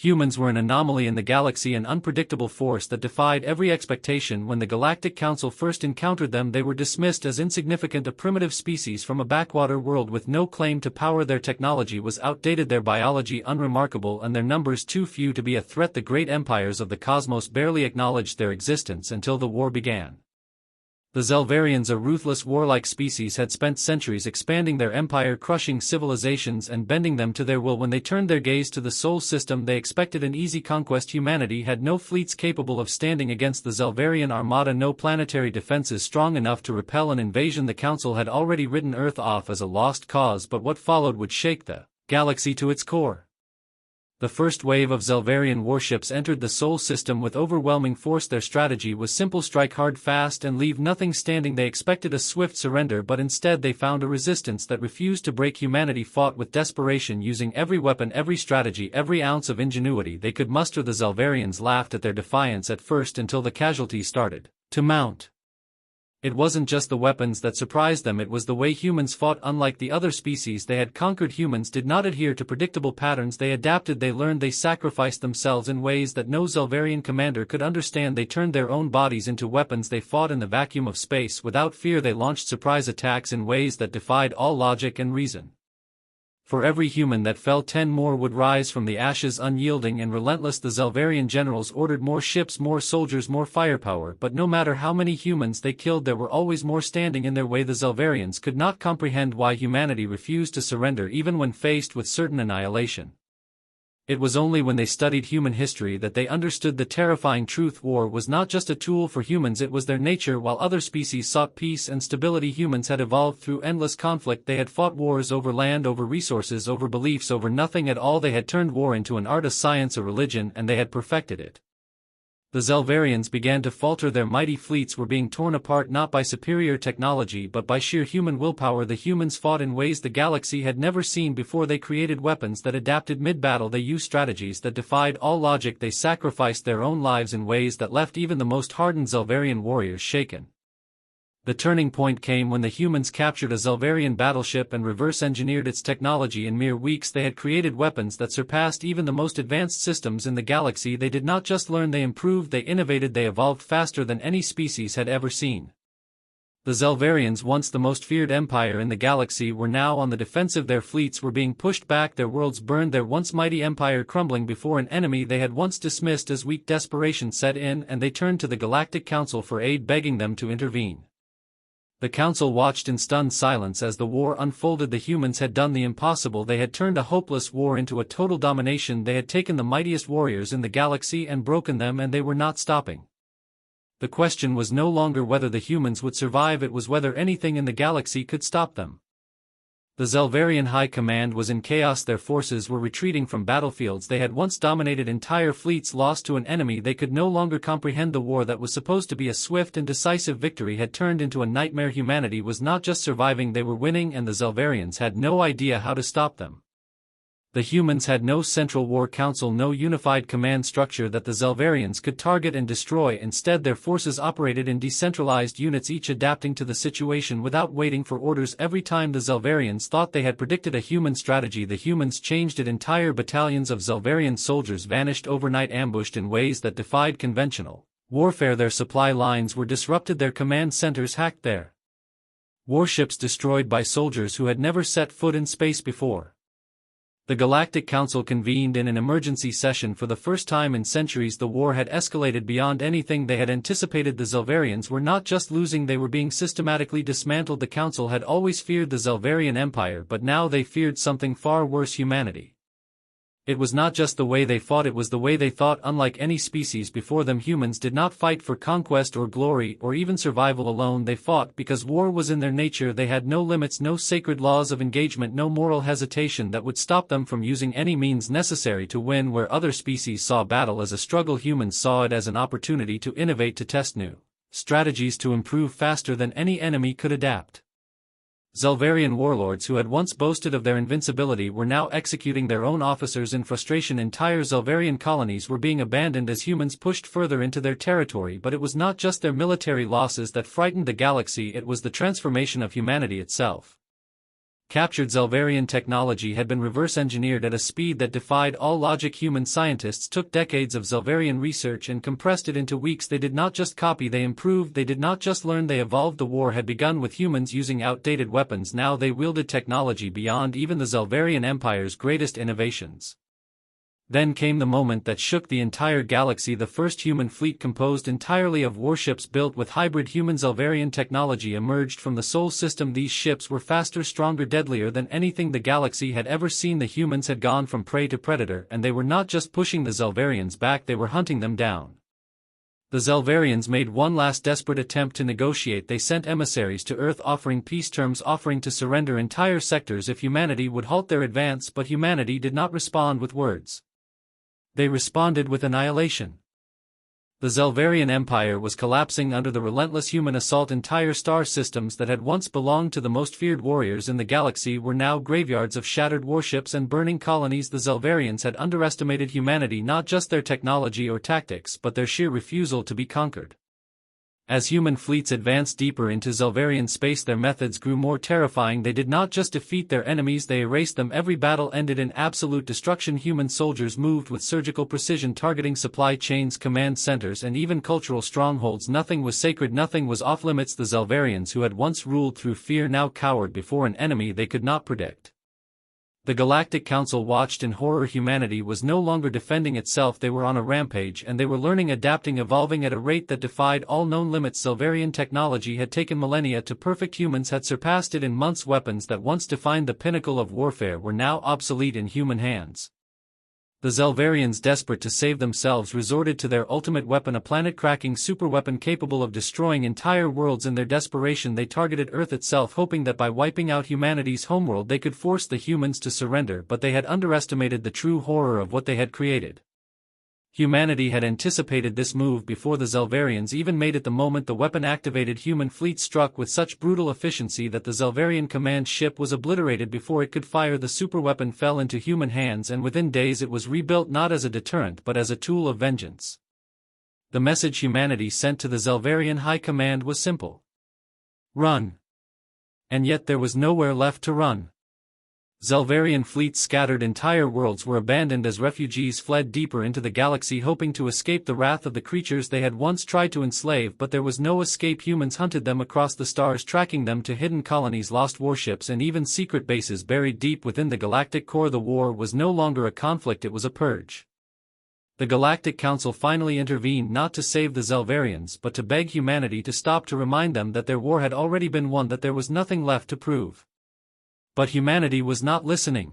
Humans were an anomaly in the galaxy, an unpredictable force that defied every expectation. When the Galactic Council first encountered them, they were dismissed as insignificant, a primitive species from a backwater world with no claim to power. Their technology was outdated, their biology unremarkable, and their numbers too few to be a threat. The great empires of the cosmos barely acknowledged their existence until the war began. The Zelvarians, a ruthless warlike species, had spent centuries expanding their empire, crushing civilizations and bending them to their will. When they turned their gaze to the Sol system, they expected an easy conquest. Humanity had no fleets capable of standing against the Zelvarian armada, no planetary defenses strong enough to repel an invasion. The Council had already written Earth off as a lost cause, but what followed would shake the galaxy to its core. The first wave of Zelvarian warships entered the Sol system with overwhelming force. Their strategy was simple: strike hard, fast, and leave nothing standing. They expected a swift surrender, but instead they found a resistance that refused to break. Humanity fought with desperation, using every weapon, every strategy, every ounce of ingenuity they could muster. The Zelvarians laughed at their defiance at first, until the casualties started to mount. It wasn't just the weapons that surprised them, it was the way humans fought. Unlike the other species they had conquered, humans did not adhere to predictable patterns. They adapted, they learned, they sacrificed themselves in ways that no Zelvarian commander could understand. They turned their own bodies into weapons. They fought in the vacuum of space without fear. They launched surprise attacks in ways that defied all logic and reason. For every human that fell, 10 more would rise from the ashes. Unyielding and relentless, the Zelvarian generals ordered more ships, more soldiers, more firepower, but no matter how many humans they killed, there were always more standing in their way. The Zelvarians could not comprehend why humanity refused to surrender even when faced with certain annihilation. It was only when they studied human history that they understood the terrifying truth: war was not just a tool for humans, it was their nature. While other species sought peace and stability, humans had evolved through endless conflict. They had fought wars over land, over resources, over beliefs, over nothing at all. They had turned war into an art, a science, a religion, and they had perfected it. The Zelvarians began to falter. Their mighty fleets were being torn apart not by superior technology but by sheer human willpower. The humans fought in ways the galaxy had never seen before. They created weapons that adapted mid-battle. They used strategies that defied all logic. They sacrificed their own lives in ways that left even the most hardened Zelvarian warriors shaken. The turning point came when the humans captured a Zelvarian battleship and reverse-engineered its technology. In mere weeks they had created weapons that surpassed even the most advanced systems in the galaxy. They did not just learn, they improved, they innovated, they evolved faster than any species had ever seen. The Zelvarians, once the most feared empire in the galaxy, were now on the defensive. Their fleets were being pushed back, their worlds burned, their once mighty empire crumbling before an enemy they had once dismissed as weak. Desperation set in, and they turned to the Galactic Council for aid, begging them to intervene. The Council watched in stunned silence as the war unfolded. The humans had done the impossible. They had turned a hopeless war into a total domination. They had taken the mightiest warriors in the galaxy and broken them, and they were not stopping. The question was no longer whether the humans would survive, it was whether anything in the galaxy could stop them. The Zelvarian High Command was in chaos. Their forces were retreating from battlefields they had once dominated. Entire fleets lost to an enemy they could no longer comprehend. The war that was supposed to be a swift and decisive victory had turned into a nightmare. Humanity was not just surviving, they were winning, and the Zelvarians had no idea how to stop them. The humans had no central war council, no unified command structure that the Zelvarians could target and destroy. Instead, their forces operated in decentralized units, each adapting to the situation without waiting for orders. Every time the Zelvarians thought they had predicted a human strategy, the humans changed it. Entire battalions of Zelvarian soldiers vanished overnight, ambushed in ways that defied conventional warfare. Their supply lines were disrupted, their command centers hacked, their warships destroyed by soldiers who had never set foot in space before. The Galactic Council convened in an emergency session. For the first time in centuries, the war had escalated beyond anything they had anticipated. The Zelvarians were not just losing, they were being systematically dismantled. The Council had always feared the Zelvarian Empire, but now they feared something far worse: humanity. It was not just the way they fought, it was the way they thought. Unlike any species before them, humans did not fight for conquest or glory or even survival alone. They fought because war was in their nature. They had no limits, no sacred laws of engagement, no moral hesitation that would stop them from using any means necessary to win. Where other species saw battle as a struggle, humans saw it as an opportunity to innovate, to test new strategies, to improve faster than any enemy could adapt. Zelvarian warlords who had once boasted of their invincibility were now executing their own officers in frustration. Entire Zelvarian colonies were being abandoned as humans pushed further into their territory. But it was not just their military losses that frightened the galaxy, it was the transformation of humanity itself. captured Zelvarian technology had been reverse-engineered at a speed that defied all logic. Human scientists took decades of Zelvarian research and compressed it into weeks. They did not just copy, they improved. They did not just learn, they evolved. The war had begun with humans using outdated weapons. Now they wielded technology beyond even the Zelvarian Empire's greatest innovations. Then came the moment that shook the entire galaxy. The first human fleet, composed entirely of warships built with hybrid human-Zelvarian technology, emerged from the Sol system. These ships were faster, stronger, deadlier than anything the galaxy had ever seen. The humans had gone from prey to predator, and they were not just pushing the Zelvarians back, they were hunting them down. The Zelvarians made one last desperate attempt to negotiate. They sent emissaries to Earth offering peace terms, offering to surrender entire sectors if humanity would halt their advance, but humanity did not respond with words. They responded with annihilation. The Zelvarian Empire was collapsing under the relentless human assault. Entire star systems that had once belonged to the most feared warriors in the galaxy were now graveyards of shattered warships and burning colonies. The Zelvarians had underestimated humanity, not just their technology or tactics, but their sheer refusal to be conquered. As human fleets advanced deeper into Zelvarian space, their methods grew more terrifying. They did not just defeat their enemies, they erased them. Every battle ended in absolute destruction. Human soldiers moved with surgical precision, targeting supply chains, command centers, and even cultural strongholds. Nothing was sacred, nothing was off-limits. The Zelvarians, who had once ruled through fear, now cowered before an enemy they could not predict. The Galactic Council watched in horror. Humanity was no longer defending itself, they were on a rampage, and they were learning, adapting, evolving at a rate that defied all known limits. Zelvarian technology had taken millennia to perfect. Humans had surpassed it in months. Weapons that once defined the pinnacle of warfare were now obsolete in human hands. The Zelvarians, desperate to save themselves, resorted to their ultimate weapon, a planet-cracking superweapon capable of destroying entire worlds. In their desperation, they targeted Earth itself, hoping that by wiping out humanity's homeworld they could force the humans to surrender, but they had underestimated the true horror of what they had created. Humanity had anticipated this move before the Zelvarians even made it. The moment the weapon-activated human fleet struck with such brutal efficiency that the Zelvarian command ship was obliterated before it could fire, the superweapon fell into human hands, and within days it was rebuilt, not as a deterrent but as a tool of vengeance. The message humanity sent to the Zelvarian High Command was simple: run. And yet there was nowhere left to run. Zelvarian fleets scattered, entire worlds were abandoned as refugees fled deeper into the galaxy, hoping to escape the wrath of the creatures they had once tried to enslave. But there was no escape. Humans hunted them across the stars, tracking them to hidden colonies, lost warships, and even secret bases buried deep within the galactic core. The war was no longer a conflict, it was a purge. The Galactic Council finally intervened, not to save the Zelvarians but to beg humanity to stop, to remind them that their war had already been won, that there was nothing left to prove. But humanity was not listening.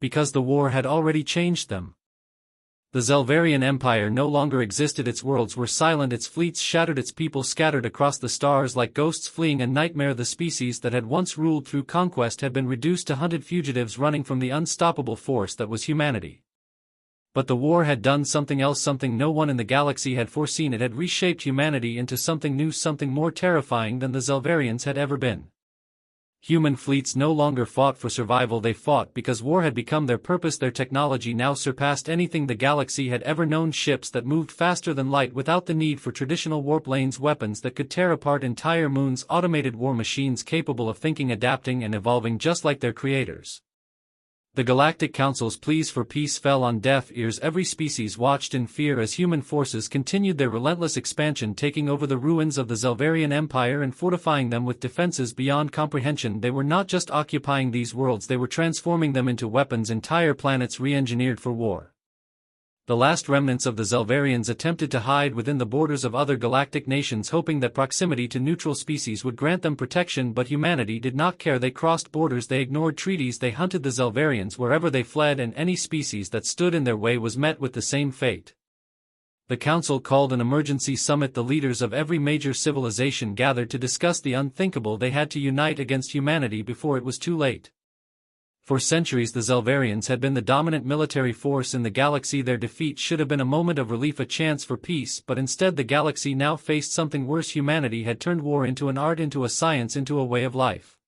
Because the war had already changed them. The Zelvarian Empire no longer existed, its worlds were silent, its fleets shattered, its people scattered across the stars like ghosts fleeing a nightmare. The species that had once ruled through conquest had been reduced to hunted fugitives running from the unstoppable force that was humanity. But the war had done something else, something no one in the galaxy had foreseen. It had reshaped humanity into something new, something more terrifying than the Zelvarians had ever been. Human fleets no longer fought for survival, they fought because war had become their purpose. Their technology now surpassed anything the galaxy had ever known, ships that moved faster than light without the need for traditional warp lanes, weapons that could tear apart entire moons, automated war machines capable of thinking, adapting, and evolving just like their creators. The Galactic Council's pleas for peace fell on deaf ears. Every species watched in fear as human forces continued their relentless expansion, taking over the ruins of the Zelvarian Empire and fortifying them with defenses beyond comprehension. They were not just occupying these worlds, they were transforming them into weapons, entire planets re-engineered for war. The last remnants of the Zelvarians attempted to hide within the borders of other galactic nations, hoping that proximity to neutral species would grant them protection, but humanity did not care. They crossed borders, they ignored treaties, they hunted the Zelvarians wherever they fled, and any species that stood in their way was met with the same fate. The Council called an emergency summit. The leaders of every major civilization gathered to discuss the unthinkable. They had to unite against humanity before it was too late. For centuries the Zelvarians had been the dominant military force in the galaxy. Their defeat should have been a moment of relief, a chance for peace, but instead the galaxy now faced something worse. Humanity had turned war into an art, into a science, into a way of life.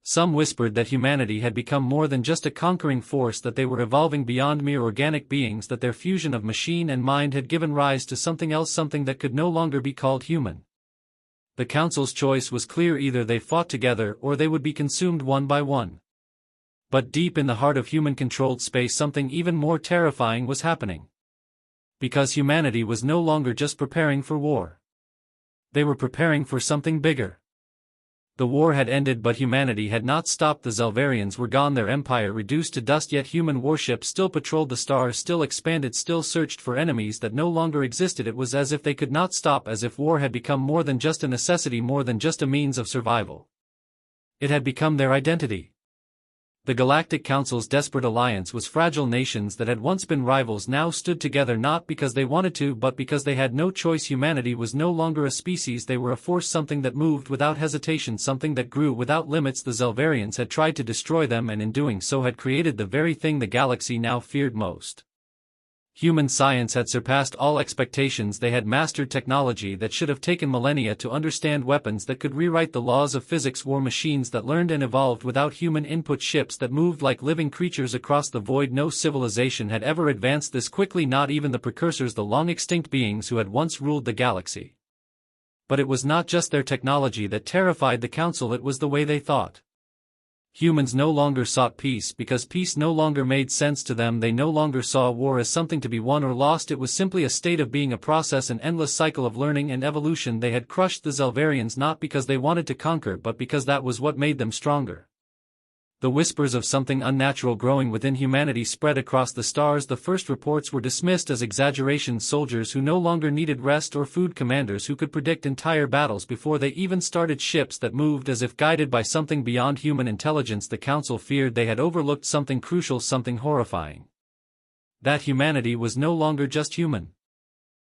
Some whispered that humanity had become more than just a conquering force, that they were evolving beyond mere organic beings, that their fusion of machine and mind had given rise to something else, something that could no longer be called human. The Council's choice was clear: either they fought together or they would be consumed one by one. But deep in the heart of human-controlled space, something even more terrifying was happening. Because humanity was no longer just preparing for war. They were preparing for something bigger. The war had ended, but humanity had not stopped. The Zelvarians were gone, their empire reduced to dust, yet human warships still patrolled the stars, still expanded, still searched for enemies that no longer existed. It was as if they could not stop, as if war had become more than just a necessity, more than just a means of survival. It had become their identity. The Galactic Council's desperate alliance was fragile. Nations that had once been rivals now stood together, not because they wanted to, but because they had no choice. Humanity was no longer a species, they were a force, something that moved without hesitation, something that grew without limits. The Zelvarians had tried to destroy them, and in doing so had created the very thing the galaxy now feared most. Human science had surpassed all expectations. They had mastered technology that should have taken millennia to understand, weapons that could rewrite the laws of physics, war machines that learned and evolved without human input, ships that moved like living creatures across the void. No civilization had ever advanced this quickly, not even the precursors, the long-extinct beings who had once ruled the galaxy. But it was not just their technology that terrified the Council, it was the way they thought. Humans no longer sought peace because peace no longer made sense to them. They no longer saw war as something to be won or lost. It was simply a state of being, a process, an endless cycle of learning and evolution. They had crushed the Zelvarians not because they wanted to conquer, but because that was what made them stronger. The whispers of something unnatural growing within humanity spread across the stars. The first reports were dismissed as exaggerations. Soldiers who no longer needed rest or food, commanders who could predict entire battles before they even started, ships that moved as if guided by something beyond human intelligence. The Council feared they had overlooked something crucial, something horrifying. That humanity was no longer just human.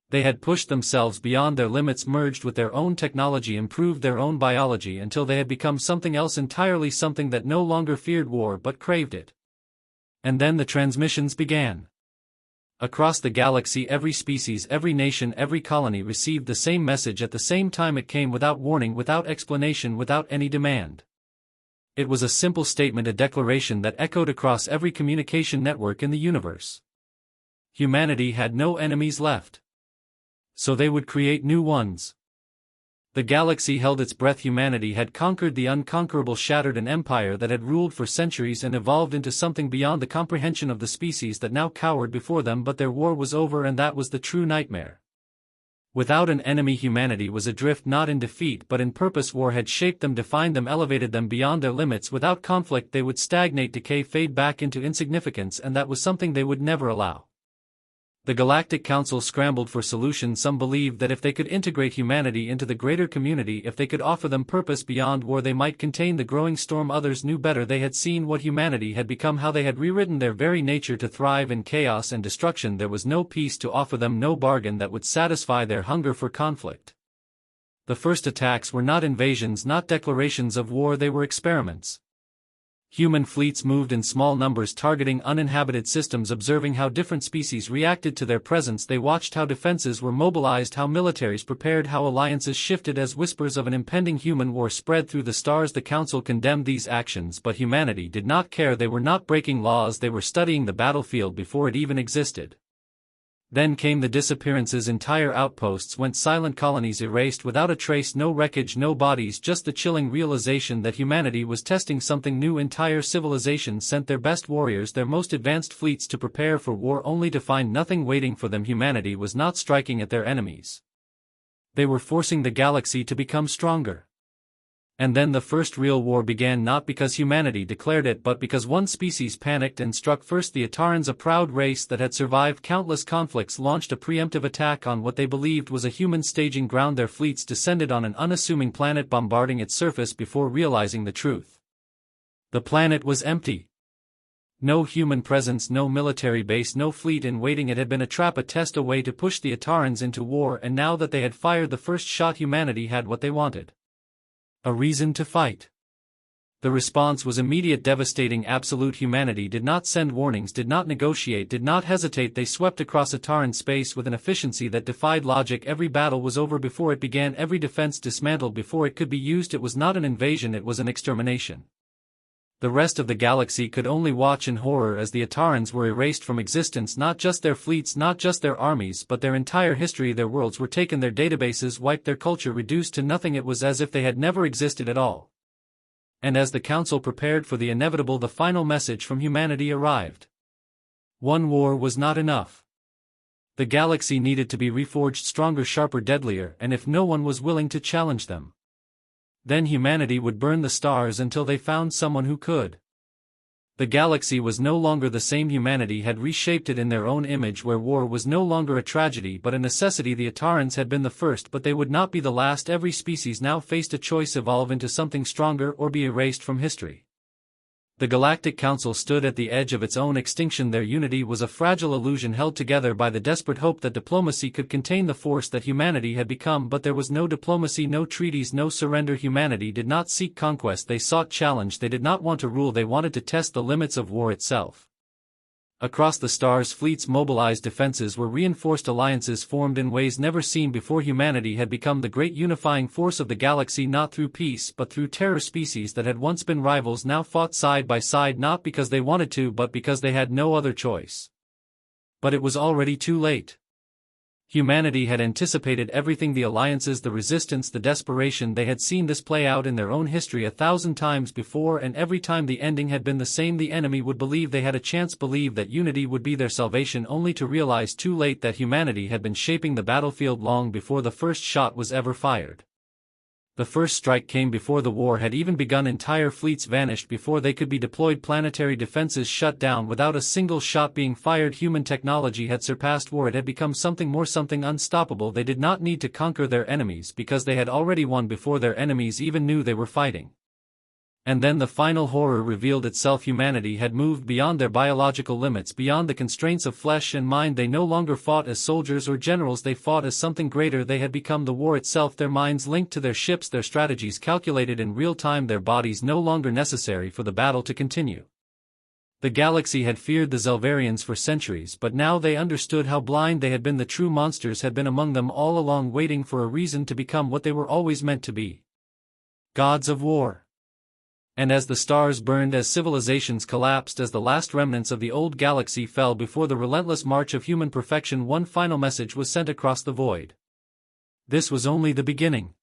They had pushed themselves beyond their limits, merged with their own technology, improved their own biology until they had become something else entirely, something that no longer feared war but craved it. And then the transmissions began. Across the galaxy, every species, every nation, every colony received the same message at the same time. It came without warning, without explanation, without any demand. It was a simple statement, a declaration that echoed across every communication network in the universe. Humanity had no enemies left. So they would create new ones. The galaxy held its breath. Humanity had conquered the unconquerable, shattered an empire that had ruled for centuries and evolved into something beyond the comprehension of the species that now cowered before them. But their war was over, and that was the true nightmare. Without an enemy, humanity was adrift, not in defeat but in purpose. War had shaped them, defined them, elevated them beyond their limits. Without conflict they would stagnate, decay, fade back into insignificance, and that was something they would never allow. The Galactic Council scrambled for solutions. Some believed that if they could integrate humanity into the greater community, if they could offer them purpose beyond war, they might contain the growing storm. Others knew better. They had seen what humanity had become, how they had rewritten their very nature to thrive in chaos and destruction. There was no peace to offer them, no bargain that would satisfy their hunger for conflict. The first attacks were not invasions, not declarations of war, they were experiments. Human fleets moved in small numbers, targeting uninhabited systems, observing how different species reacted to their presence. They watched how defenses were mobilized, how militaries prepared, how alliances shifted as whispers of an impending human war spread through the stars. The Council condemned these actions, but humanity did not care. They were not breaking laws, they were studying the battlefield before it even existed. Then came the disappearances. Entire outposts went silent, colonies erased without a trace, no wreckage, no bodies, just the chilling realization that humanity was testing something new. Entire civilizations sent their best warriors, their most advanced fleets to prepare for war, only to find nothing waiting for them. Humanity was not striking at their enemies. They were forcing the galaxy to become stronger. And then the first real war began, not because humanity declared it but because one species panicked and struck first. The Atarans, a proud race that had survived countless conflicts, launched a preemptive attack on what they believed was a human staging ground. Their fleets descended on an unassuming planet, bombarding its surface before realizing the truth. The planet was empty. No human presence, no military base, no fleet in waiting. It had been a trap, a test, a way to push the Atarans into war, and now that they had fired the first shot, humanity had what they wanted. A reason to fight. The response was immediate, devastating, absolute. Humanity did not send warnings, did not negotiate, did not hesitate. They swept across Ataran space with an efficiency that defied logic. Every battle was over before it began, every defense dismantled before it could be used. It was not an invasion, it was an extermination. The rest of the galaxy could only watch in horror as the Atarans were erased from existence, not just their fleets, not just their armies, but their entire history. Their worlds were taken, their databases wiped, their culture reduced to nothing. It was as if they had never existed at all. And as the Council prepared for the inevitable, the final message from humanity arrived. One war was not enough. The galaxy needed to be reforged, stronger, sharper, deadlier, and if no one was willing to challenge them, then humanity would burn the stars until they found someone who could. The galaxy was no longer the same. Humanity had reshaped it in their own image, where war was no longer a tragedy but a necessity. The Atarans had been the first, but they would not be the last. Every species now faced a choice: evolve into something stronger or be erased from history. The Galactic Council stood at the edge of its own extinction. Their unity was a fragile illusion held together by the desperate hope that diplomacy could contain the force that humanity had become. But there was no diplomacy, no treaties, no surrender. Humanity did not seek conquest, they sought challenge. They did not want to rule, they wanted to test the limits of war itself. Across the stars, fleets mobilized, defenses were reinforced, alliances formed in ways never seen before. Humanity had become the great unifying force of the galaxy, not through peace but through terror. Species that had once been rivals now fought side by side, not because they wanted to but because they had no other choice. But it was already too late. Humanity had anticipated everything: the alliances, the resistance, the desperation. They had seen this play out in their own history 1,000 times before, and every time the ending had been the same. The enemy would believe they had a chance, believe that unity would be their salvation, only to realize too late that humanity had been shaping the battlefield long before the first shot was ever fired. The first strike came before the war had even begun. Entire fleets vanished before they could be deployed. Planetary defenses shut down without a single shot being fired. Human technology had surpassed war. It had become something more, something unstoppable. They did not need to conquer their enemies because they had already won before their enemies even knew they were fighting. And then the final horror revealed itself. Humanity had moved beyond their biological limits, beyond the constraints of flesh and mind. They no longer fought as soldiers or generals, they fought as something greater. They had become the war itself, their minds linked to their ships, their strategies calculated in real time, their bodies no longer necessary for the battle to continue. The galaxy had feared the Zelvarians for centuries, but now they understood how blind they had been. The true monsters had been among them all along, waiting for a reason to become what they were always meant to be: gods of war. And as the stars burned, as civilizations collapsed, as the last remnants of the old galaxy fell before the relentless march of human perfection, one final message was sent across the void. This was only the beginning.